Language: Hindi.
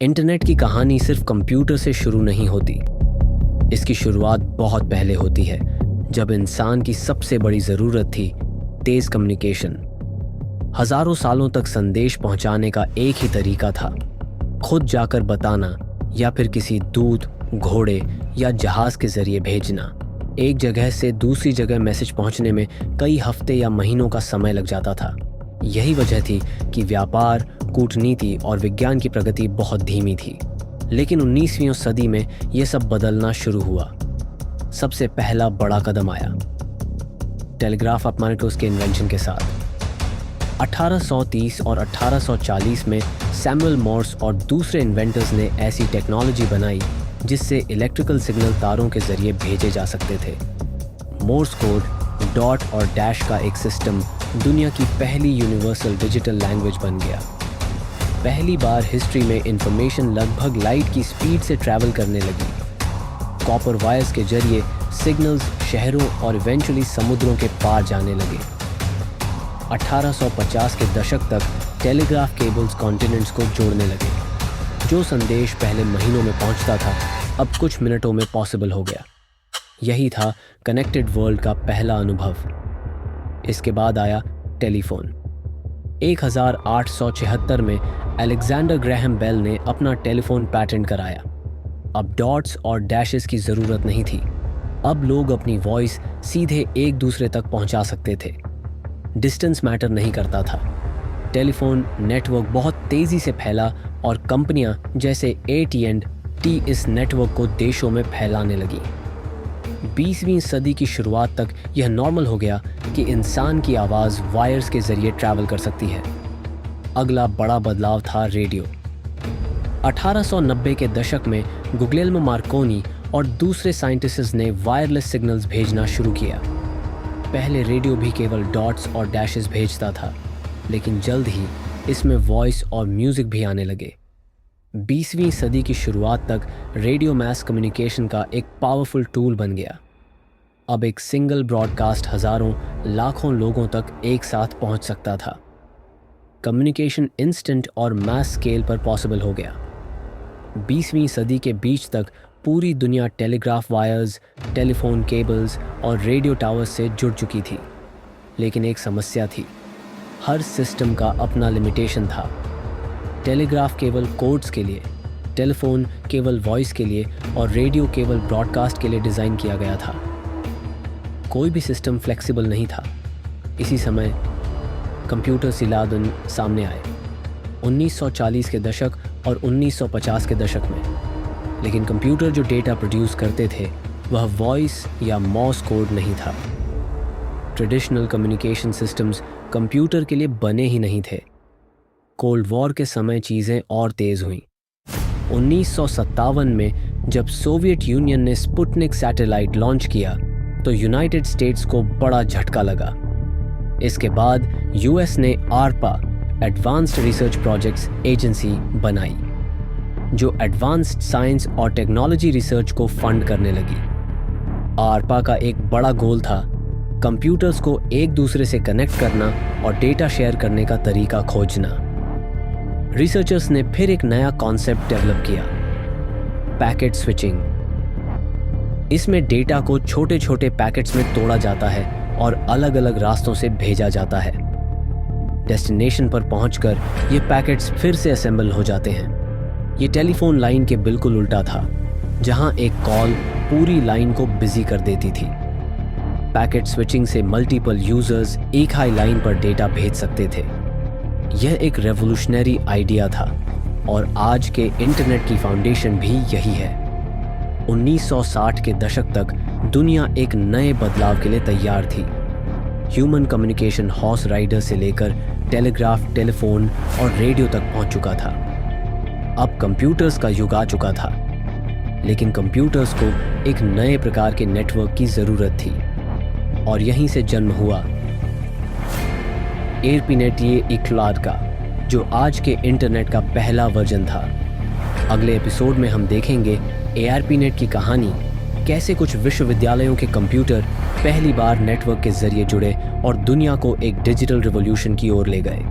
इंटरनेट की कहानी सिर्फ कंप्यूटर से शुरू नहीं होती। इसकी शुरुआत बहुत पहले होती है, जब इंसान की सबसे बड़ी ज़रूरत थी तेज़ कम्युनिकेशन। हज़ारों सालों तक संदेश पहुंचाने का एक ही तरीका था, खुद जाकर बताना या फिर किसी दूत, घोड़े या जहाज़ के ज़रिए भेजना। एक जगह से दूसरी जगह मैसेज पहुंचने में कई हफ्ते या महीनों का समय लग जाता था। यही वजह थी कि व्यापार, कूटनीति और विज्ञान की प्रगति बहुत धीमी थी। लेकिन 19वीं सदी में यह सब बदलना शुरू हुआ। सबसे पहला बड़ा कदम आया टेलीग्राफ apparatus के इन्वेंशन के साथ। 1830 और 1840 में सैमुअल मॉर्स और दूसरे इन्वेंटर्स ने ऐसी टेक्नोलॉजी बनाई जिससे इलेक्ट्रिकल सिग्नल तारों के जरिए भेजे जा सकते थे। मोर्स कोड, डॉट और डैश का एक सिस्टम दुनिया की पहली यूनिवर्सल डिजिटल लैंग्वेज बन गया। पहली बार हिस्ट्री में इंफॉर्मेशन लगभग लाइट की स्पीड से ट्रैवल करने लगी। कॉपर वायर्स के जरिए सिग्नल्स शहरों और इवेंचुअली समुद्रों के पार जाने लगे। 1850 के दशक तक टेलीग्राफ केबल्स कॉन्टिनेंट्स को जोड़ने लगे। जो संदेश पहले महीनों में पहुंचता था, अब कुछ मिनटों में पॉसिबल हो गया। यही था कनेक्टेड वर्ल्ड का पहला अनुभव। इसके बाद आया टेलीफोन। 1876 में अलेक्जेंडर ग्रैहम बेल ने अपना टेलीफोन पैटेंट कराया। अब डॉट्स और डैशेस की ज़रूरत नहीं थी। अब लोग अपनी वॉइस सीधे एक दूसरे तक पहुंचा सकते थे। डिस्टेंस मैटर नहीं करता था। टेलीफोन नेटवर्क बहुत तेज़ी से फैला और कंपनियां जैसे AT&T इस नेटवर्क को देशों में फैलाने लगी। 20वीं सदी की शुरुआत तक यह नॉर्मल हो गया कि इंसान की आवाज़ वायर्स के जरिए ट्रैवल कर सकती है। अगला बड़ा बदलाव था रेडियो। 1890 के दशक में गुग्लिएल्मो मार्कोनी और दूसरे साइंटिस्ट्स ने वायरलेस सिग्नल्स भेजना शुरू किया। पहले रेडियो भी केवल डॉट्स और डैशेस भेजता था, लेकिन जल्द ही इसमें वॉइस और म्यूज़िक भी आने लगे। 20वीं सदी की शुरुआत तक रेडियो मैस कम्युनिकेशन का एक पावरफुल टूल बन गया। अब एक सिंगल ब्रॉडकास्ट हज़ारों लाखों लोगों तक एक साथ पहुंच सकता था। कम्युनिकेशन इंस्टेंट और मैस स्केल पर पॉसिबल हो गया। 20वीं सदी के बीच तक पूरी दुनिया टेलीग्राफ वायर्स, टेलीफोन केबल्स और रेडियो टावर्स से जुड़ चुकी थी। लेकिन एक समस्या थी, हर सिस्टम का अपना लिमिटेशन था। टेलीग्राफ केवल कोड्स के लिए, टेलीफोन केवल वॉइस के लिए और रेडियो केवल ब्रॉडकास्ट के लिए डिज़ाइन किया गया था। कोई भी सिस्टम फ्लेक्सिबल नहीं था। इसी समय कंप्यूटर सिलादन सामने आए, 1940 के दशक और 1950 के दशक में। लेकिन कंप्यूटर जो डेटा प्रोड्यूस करते थे वह वॉइस या मॉर्स कोड नहीं था। ट्रेडिशनल कम्युनिकेशन सिस्टम्स कंप्यूटर के लिए बने ही नहीं थे। कोल्ड वॉर के समय चीज़ें और तेज़ हुईं। 1957 में जब सोवियत यूनियन ने स्पुतनिक सैटेलाइट लॉन्च किया तो यूनाइटेड स्टेट्स को बड़ा झटका लगा। इसके बाद यूएस ने ARPA advanced research projects agency बनाई, जो एडवांस्ड साइंस और टेक्नोलॉजी रिसर्च को फंड करने लगी। ARPA का एक बड़ा गोल था कंप्यूटर्स को एक दूसरे से कनेक्ट करना और डेटा शेयर करने का तरीका खोजना। रिसर्चर्स ने फिर एक नया कॉन्सेप्ट डेवलप किया, पैकेट स्विचिंग। इसमें डेटा को छोटे छोटे पैकेट्स में तोड़ा जाता है और अलग अलग रास्तों से भेजा जाता है। डेस्टिनेशन पर पहुंचकर ये पैकेट्स फिर से असेंबल हो जाते हैं। ये टेलीफोन लाइन के बिल्कुल उल्टा था, जहां एक कॉल पूरी लाइन को बिजी कर देती थी। पैकेट स्विचिंग से मल्टीपल यूजर्स एक ही लाइन पर डेटा भेज सकते थे। यह एक रेवोल्यूशनरी आइडिया था और आज के इंटरनेट की फाउंडेशन भी यही है। 1960 के दशक तक दुनिया एक नए बदलाव के लिए तैयार थी। ह्यूमन कम्युनिकेशन हॉर्स राइडर से लेकर टेलीग्राफ, टेलीफोन और रेडियो तक पहुंच चुका था। अब कंप्यूटर्स का युग आ चुका था, लेकिन कंप्यूटर्स को एक नए प्रकार के नेटवर्क की ज़रूरत थी और यहीं से जन्म हुआ ARPANET इक्लाड का, जो आज के इंटरनेट का पहला वर्जन था। अगले एपिसोड में हम देखेंगे ARPANET की कहानी, कैसे कुछ विश्वविद्यालयों के कंप्यूटर पहली बार नेटवर्क के जरिए जुड़े और दुनिया को एक डिजिटल रिवॉल्यूशन की ओर ले गए।